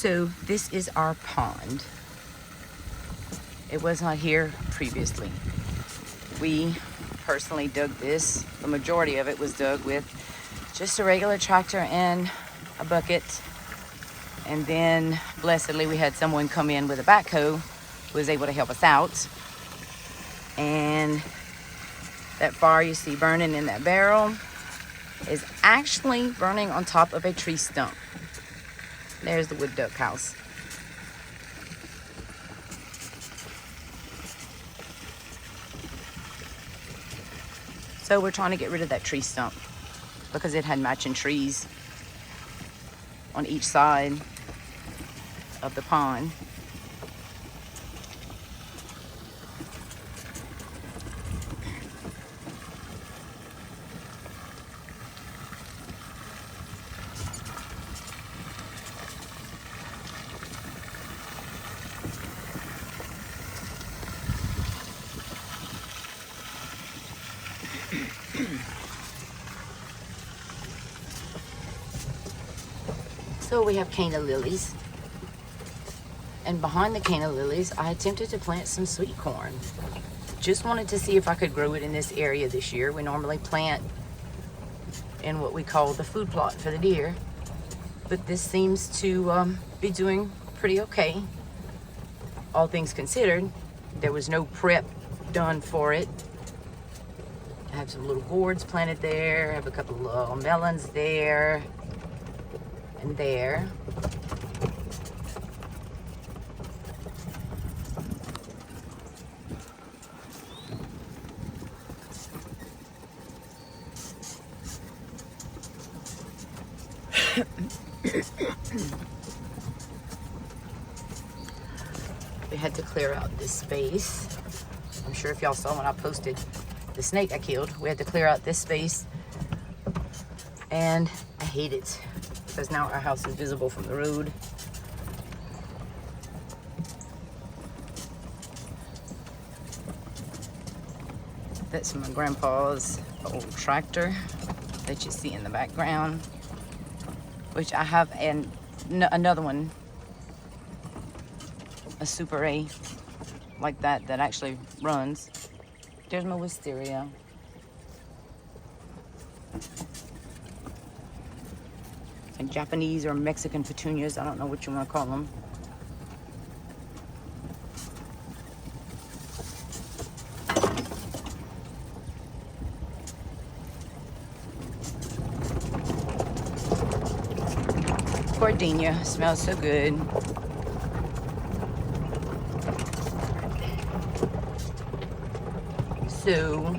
So this is our pond. It was not here previously. We personally dug this. The majority of it was dug with just a regular tractor and a bucket. And then, blessedly, we had someone come in with a backhoe who was able to help us out. And that fire you see burning in that barrel is actually burning on top of a tree stump. There's the wood duck house. So we're trying to get rid of that tree stump because it had matching trees on each side of the pond. So we have canna lilies, and behind the canna lilies I attempted to plant some sweet corn. Just wanted to see if I could grow it in this area this year. We normally plant in what we call the food plot for the deer, but this seems to be doing pretty okay. All things considered, there was no prep done for it. I have some little gourds planted there. I have a couple of melons there and there. We had to clear out this space. I'm sure if y'all saw when I posted the snake I killed, we had to clear out this space, and I hate it because now our house is visible from the road. That's my grandpa's old tractor that you see in the background, which I have another one, a Super A like that actually runs. There's my wisteria. And Japanese or Mexican petunias, I don't know what you want to call them. Gardenia smells so good. So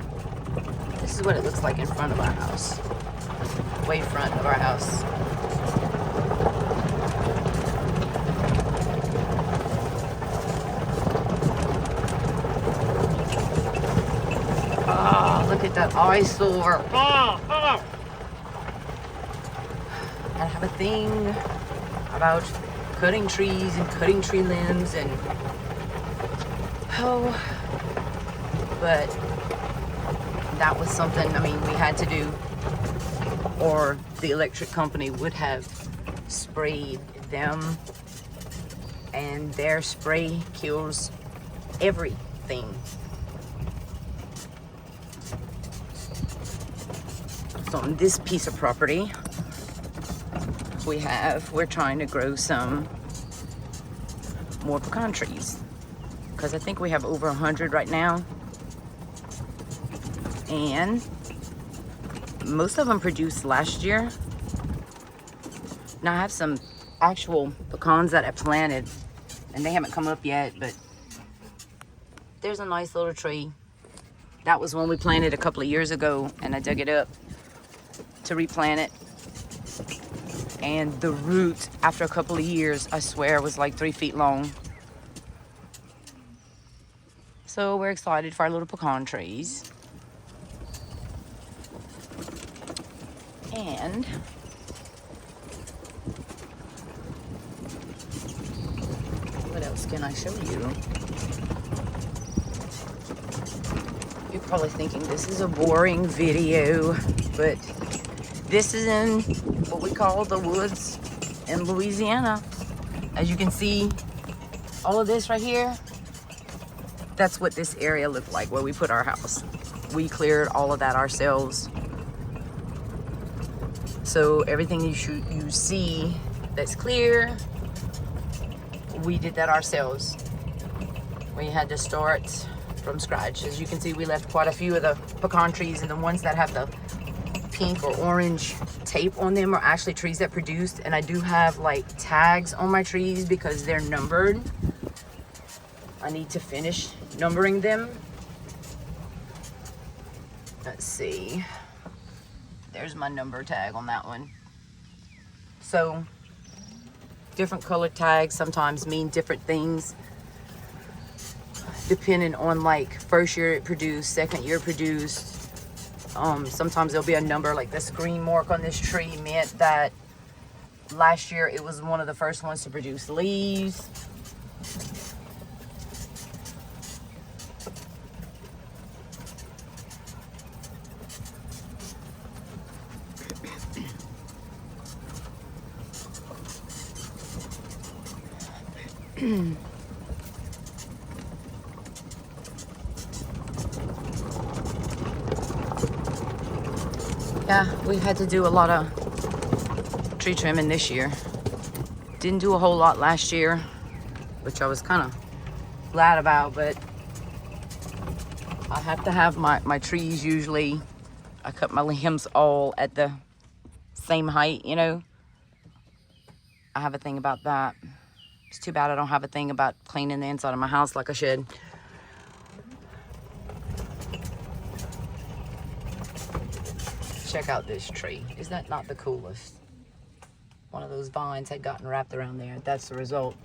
this is what it looks like in front of our house, way front of our house. Oh, look at that eyesore. I have a thing about cutting trees and cutting tree limbs and but that was something, I mean, we had to do, or the electric company would have sprayed them, and their spray kills everything. So on this piece of property we're trying to grow some more pecan trees, because I think we have over 100 right now, and most of them produced last year. Now I have some actual pecans that I planted and they haven't come up yet, but there's a nice little tree. That was one we planted a couple of years ago, and I dug it up to replant it. And the root, after a couple of years, I swear, was like 3 feet long. So we're excited for our little pecan trees. And what else can I show you? You're probably thinking this is a boring video, but this is in what we call the woods in Louisiana. As you can see, all of this right here, that's what this area looked like where we put our house. We cleared all of that ourselves. So everything you see that's clear, we did that ourselves. We had to start from scratch. As you can see, we left quite a few of the pecan trees, and the ones that have the pink or orange tape on them are actually trees that produced. And I do have like tags on my trees because they're numbered. I need to finish numbering them. Let's see. There's my number tag on that one. So different colored tags sometimes mean different things depending on like first year it produced, second year produced. Sometimes there'll be a number, like this green mark on this tree meant that last year it was one of the first ones to produce leaves. Yeah, we've had to do a lot of tree trimming this year. Didn't do a whole lot last year, which I was kind of glad about, but I have to have my trees usually, I cut my limbs all at the same height, you know. I have a thing about that. It's too bad I don't have a thing about cleaning the inside of my house like I should. Check out this tree. Is that not the coolest? One of those vines had gotten wrapped around there. That's the result.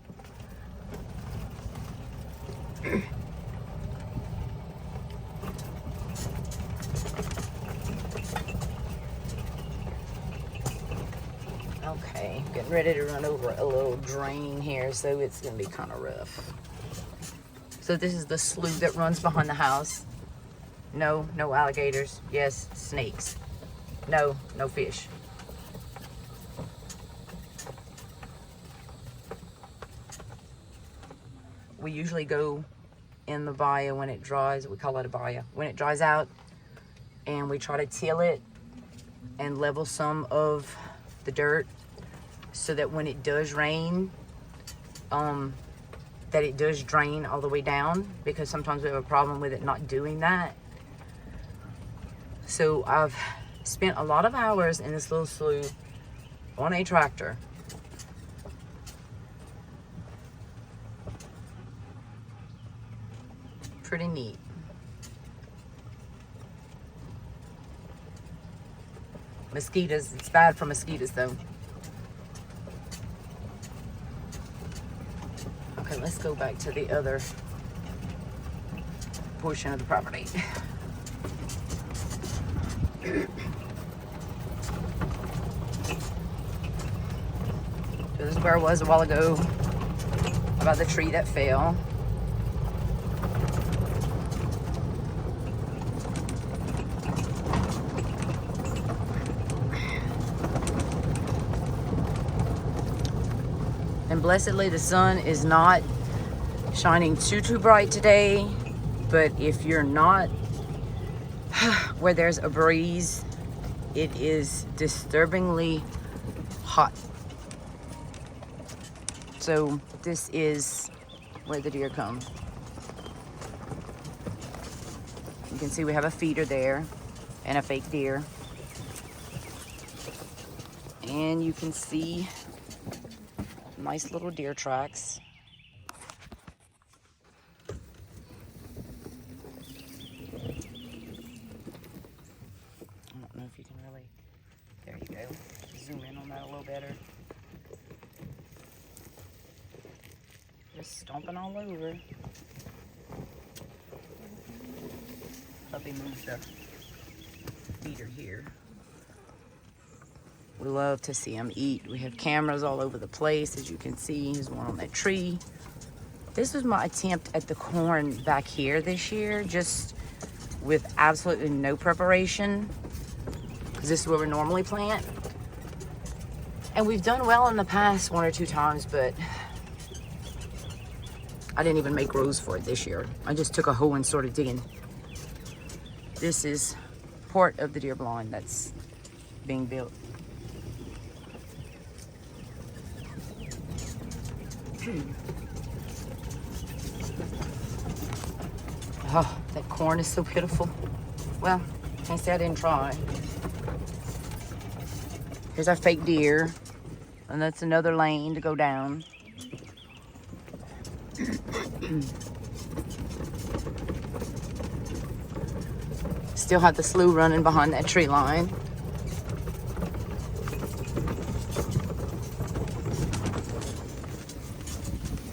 Okay, getting ready to run over a little drain here, so it's gonna be kind of rough. So this is the slough that runs behind the house. No alligators. Yes, snakes. No fish. We usually go in the bayou when it dries. We call it a bayou. When it dries out, and we try to till it and level some of the dirt so that when it does rain, that it does drain all the way down, because sometimes we have a problem with it not doing that. So I've spent a lot of hours in this little slough on a tractor. Pretty neat. Mosquitoes, it's bad for mosquitoes though. Okay, let's go back to the other portion of the property. So this is where I was a while ago about the tree that fell. And blessedly the sun is not shining too bright today, but if you're not where there's a breeze, it is disturbingly hot. So this is where the deer come. You can see we have a feeder there and a fake deer. And you can see nice little deer tracks. I don't know if you can really, there you go. Zoom in on that a little better. Just stomping all over. Puppy moves the feeder here. We love to see them eat. We have cameras all over the place, as you can see. There's one on that tree. This was my attempt at the corn back here this year, just with absolutely no preparation, because this is where we normally plant. And we've done well in the past 1 or 2 times, but I didn't even make rows for it this year. I just took a hoe and started digging. This is part of the deer blind that's being built. Oh, that corn is so beautiful. Well, can't say I didn't try. Here's our fake deer. And that's another lane to go down. Still have the slough running behind that tree line.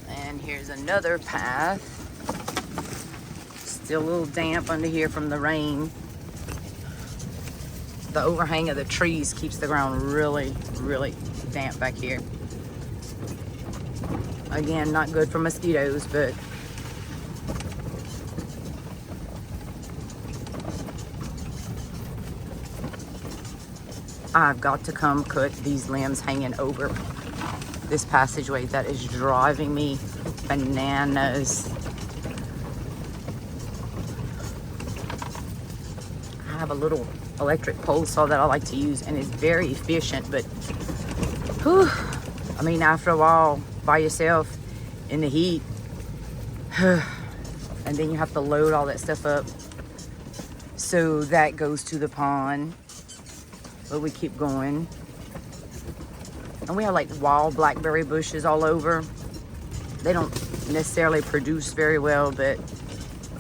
And here's another path. Still a little damp under here from the rain. The overhang of the trees keeps the ground really, really damp back here. Again, not good for mosquitoes, but I've got to come cut these limbs hanging over this passageway. That is driving me bananas. I have a little electric pole saw that I like to use, and it's very efficient, but whew, I mean, after a while by yourself in the heat, and then you have to load all that stuff up. So that goes to the pond, but we keep going. And we have like wild blackberry bushes all over. They don't necessarily produce very well, but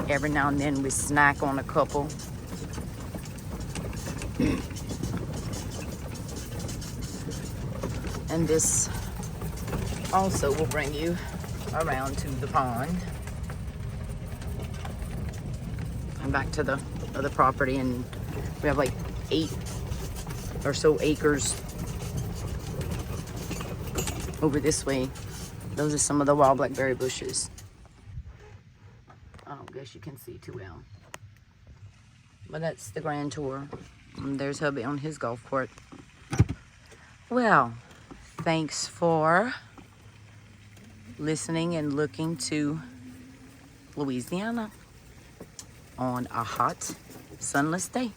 every now and then we snack on a couple. And this also will bring you around to the pond and back to the other property. And we have like 8 or so acres over this way. Those are some of the wild blackberry bushes. I don't guess you can see too well, but that's the grand tour. And there's hubby on his golf court. Well, thanks for listening and looking to Louisiana on a hot, sunless day.